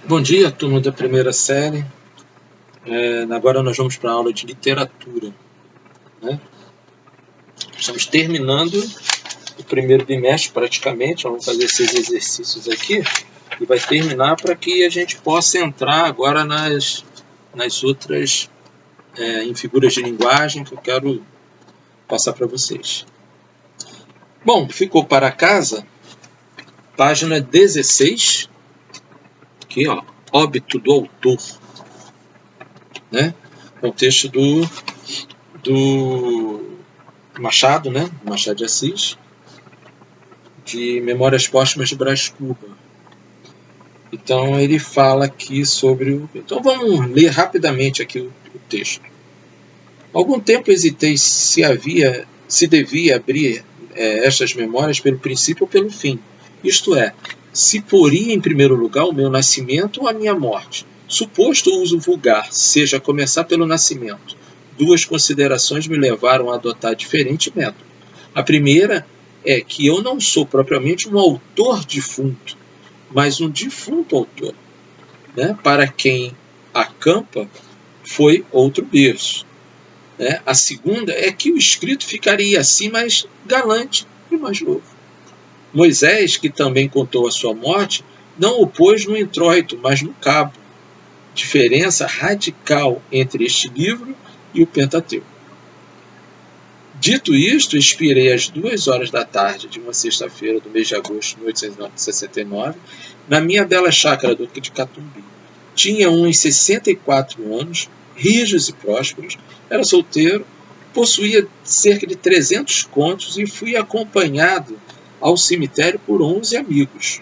Bom dia, turma da primeira série. Agora nós vamos para a aula de literatura, né? Estamos terminando o primeiro bimestre praticamente. Vamos fazer esses exercícios aqui e vai terminar para que a gente possa entrar agora nas outras em figuras de linguagem que eu quero passar para vocês. Bom, ficou para casa, página 16, aqui ó, Óbito do Autor, né? É um texto do Machado, né? Machado de Assis, de Memórias Póstumas de Brás Cubas. Então ele fala aqui sobre Então vamos ler rapidamente aqui o texto. Algum tempo hesitei se devia abrir estas memórias pelo princípio ou pelo fim. Isto é, se poria em primeiro lugar o meu nascimento ou a minha morte. Suposto o uso vulgar, seja começar pelo nascimento. Duas considerações me levaram a adotar diferente método. A primeira é que eu não sou propriamente um autor defunto, mas um defunto autor, né? Para quem acampa foi outro berço. Né? A segunda é que o escrito ficaria assim mais galante e mais novo. Moisés, que também contou a sua morte, não o pôs no introito, mas no cabo. Diferença radical entre este livro e o Pentateuco. Dito isto, expirei às 2 horas da tarde de uma sexta-feira do mês de agosto de 1869, na minha bela chácara do de Catumbi. Tinha uns 64 anos, rijos e prósperos, era solteiro, possuía cerca de 300 contos e fui acompanhado ao cemitério por 11 amigos.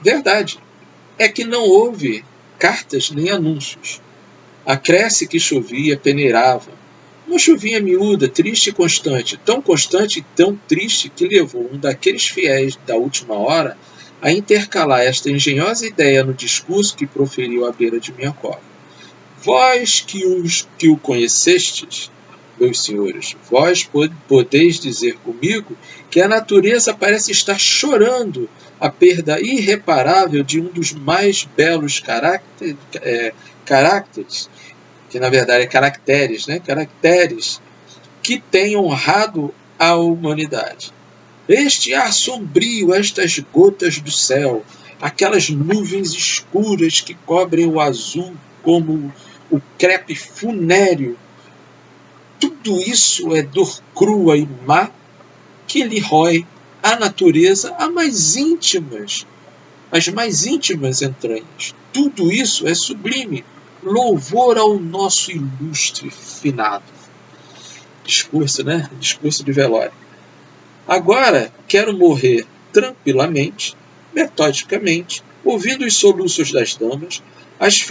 Verdade é que não houve cartas nem anúncios. Acresce que chovia, peneirava. Uma chuvinha miúda, triste e constante e tão triste que levou um daqueles fiéis da última hora a intercalar esta engenhosa ideia no discurso que proferiu à beira de minha cova. Vós que o conhecestes, meus senhores, vós podeis dizer comigo que a natureza parece estar chorando a perda irreparável de um dos mais belos caracteres, que na verdade é caracteres, né? Caracteres que têm honrado a humanidade. Este ar sombrio, estas gotas do céu, aquelas nuvens escuras que cobrem o azul como o crepe funéreo, tudo isso é dor crua e má que lhe rói a natureza as mais íntimas entranhas. Tudo isso é sublime, louvor ao nosso ilustre finado. Discurso, né? Discurso de velório. Agora quero morrer tranquilamente, metodicamente, ouvindo os soluços das damas, as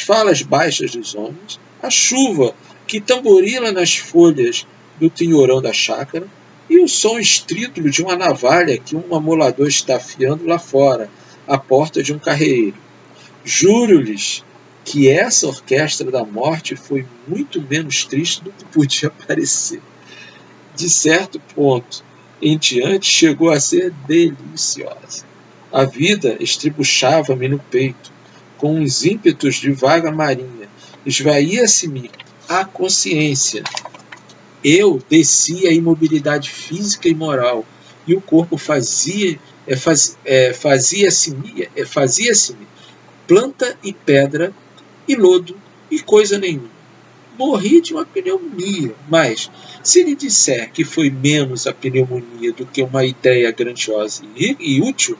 falas baixas dos homens, a chuva que tamborila nas folhas do tinhorão da chácara e o som estrídulo de uma navalha que um amolador está afiando lá fora, à porta de um carreeiro. Juro-lhes que essa orquestra da morte foi muito menos triste do que podia parecer. De certo ponto em diante chegou a ser deliciosa. A vida estribuchava-me no peito, com uns ímpetos de vaga marinha. Esvaía-se-me a consciência. Eu descia a imobilidade física e moral, e o corpo fazia-se-me planta e pedra, e lodo, e coisa nenhuma. Morri de uma pneumonia, mas se lhe disser que foi menos a pneumonia do que uma ideia grandiosa e útil,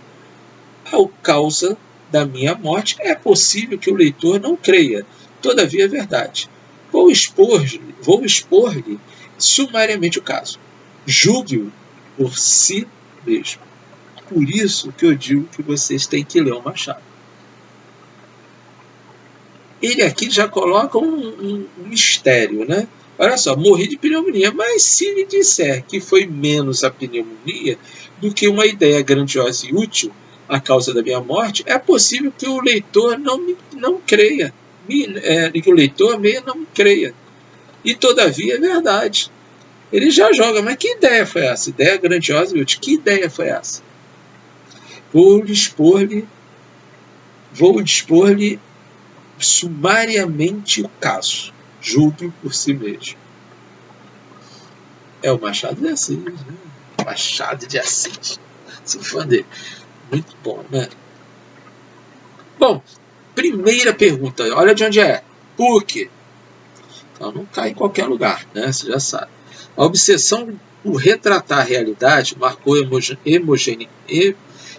a causa da minha morte é possível que o leitor não creia, todavia é verdade. Vou expor-lhe sumariamente o caso. Julgue-o por si mesmo. Por isso que eu digo que vocês têm que ler o Machado. Ele aqui já coloca um mistério, né? Olha só, morri de pneumonia, mas se lhe disser que foi menos a pneumonia do que uma ideia grandiosa e útil, a causa da minha morte, é possível que o leitor não creia, que o leitor meio não creia. E todavia é verdade. Ele já joga, mas que ideia foi essa? Ideia grandiosa e útil. Que ideia foi essa? Vou dispor-lhe sumariamente o caso. Julgue por si mesmo. É o Machado de Assis, né? Machado de Assis. Sou fã dele. Muito bom, né? Bom, primeira pergunta. Olha de onde é. PUC. Então não cai em qualquer lugar, né? Você já sabe. A obsessão por retratar a realidade marcou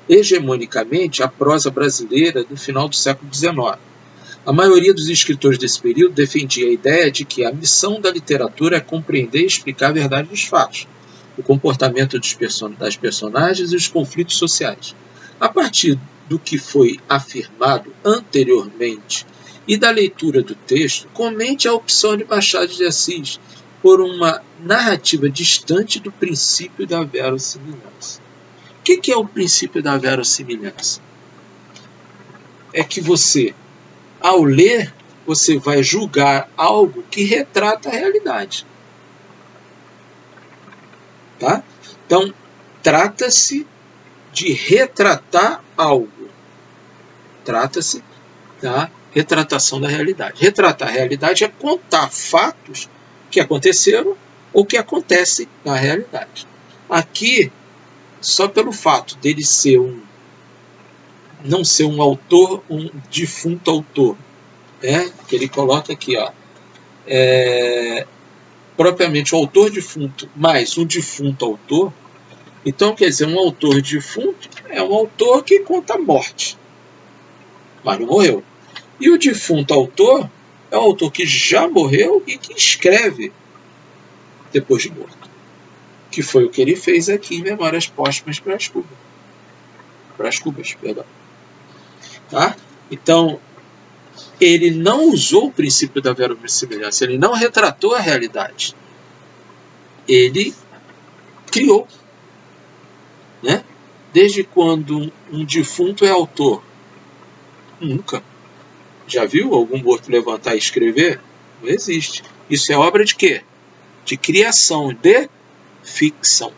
hegemonicamente a prosa brasileira do final do século XIX. A maioria dos escritores desse período defendia a ideia de que a missão da literatura é compreender e explicar a verdade dos fatos, o comportamento das personagens e os conflitos sociais. A partir do que foi afirmado anteriormente e da leitura do texto, comente a opção de Machado de Assis por uma narrativa distante do princípio da verossimilhança. O que é o princípio da verossimilhança? É que você, ao ler, você vai julgar algo que retrata a realidade. Tá? Então, trata-se de retratar algo. Trata-se da retratação da realidade. Retratar a realidade é contar fatos que aconteceram ou que acontecem na realidade. Aqui, só pelo fato dele não ser um autor, um defunto autor, né? Que ele coloca aqui, ó, propriamente o autor defunto mais um defunto autor. Então, quer dizer, um autor defunto é um autor que conta a morte, mas não morreu. E o defunto autor é um autor que já morreu e que escreve depois de morto. Que foi o que ele fez aqui em Memórias Póstumas Brás Cubas. Tá? Então, ele não usou o princípio da verossimilhança, ele não retratou a realidade. Ele criou. Né? Desde quando um defunto é autor? Nunca. Já viu algum morto levantar e escrever? Não existe. Isso é obra de quê? De criação, de ficção.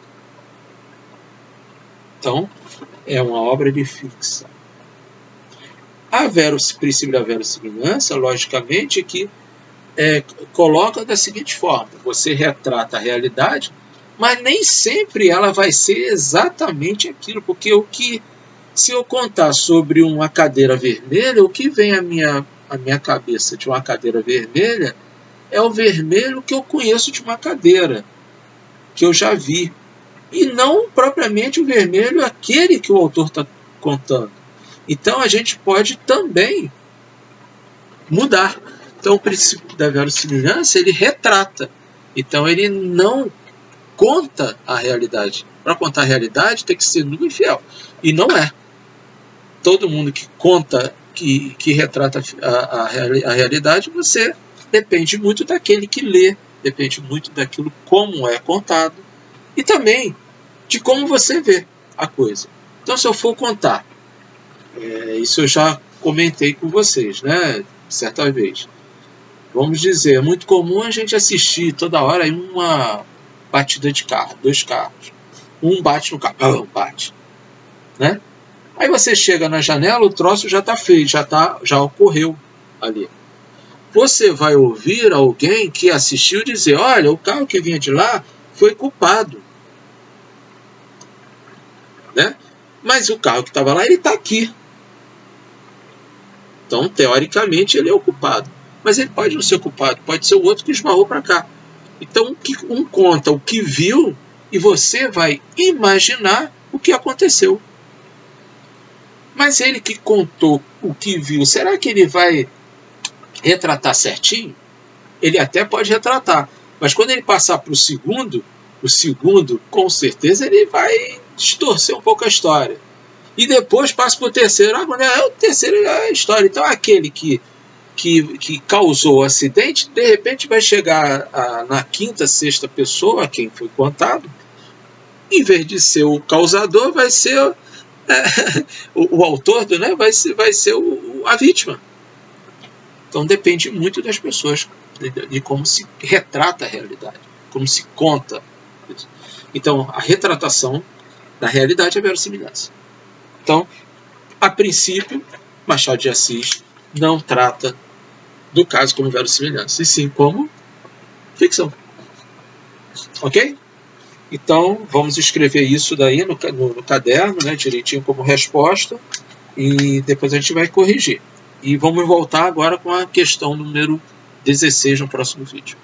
Então, é uma obra de ficção. O princípio da verossimilhança, logicamente, que coloca da seguinte forma: você retrata a realidade, mas nem sempre ela vai ser exatamente aquilo, porque se eu contar sobre uma cadeira vermelha, o que vem à minha cabeça de uma cadeira vermelha é o vermelho que eu conheço de uma cadeira, que eu já vi, e não propriamente o vermelho aquele que o autor está contando. Então a gente pode também mudar. Então o princípio da verossimilhança, ele retrata. Então ele não conta a realidade. Para contar a realidade tem que ser nu e fiel. E não é. Todo mundo que conta, que retrata a realidade, você depende muito daquele que lê, depende muito daquilo como é contado e também de como você vê a coisa. Então, se eu for contar, isso eu já comentei com vocês, né, certa vez. Vamos dizer, é muito comum a gente assistir toda hora uma batida de carro, 2 carros. Um bate no carro, bate, né? Aí você chega na janela, o troço já está feito, já ocorreu ali. Você vai ouvir alguém que assistiu dizer: olha, o carro que vinha de lá foi culpado, né? Mas o carro que estava lá, ele está aqui. Então, teoricamente, ele é o culpado. Mas ele pode não ser o culpado, pode ser o outro que esbarrou para cá. Então, um conta o que viu e você vai imaginar o que aconteceu. Mas ele que contou o que viu, será que ele vai retratar certinho? Ele até pode retratar, mas quando ele passar para o segundo, com certeza, ele vai distorcer um pouco a história. E depois passa para o terceiro. O terceiro é a história. Então, aquele que causou o acidente, de repente vai chegar na quinta, sexta pessoa a quem foi contado, em vez de ser o causador, vai ser o autor, né? Vai ser a vítima. Então depende muito das pessoas, de como se retrata a realidade, como se conta. Então a retratação da realidade é a verossimilhança. Então, a princípio, Machado de Assis não trata do caso como verossimilhança, e sim como ficção. Ok? Então, vamos escrever isso daí no caderno, né, direitinho como resposta, e depois a gente vai corrigir. E vamos voltar agora com a questão número 16 no próximo vídeo.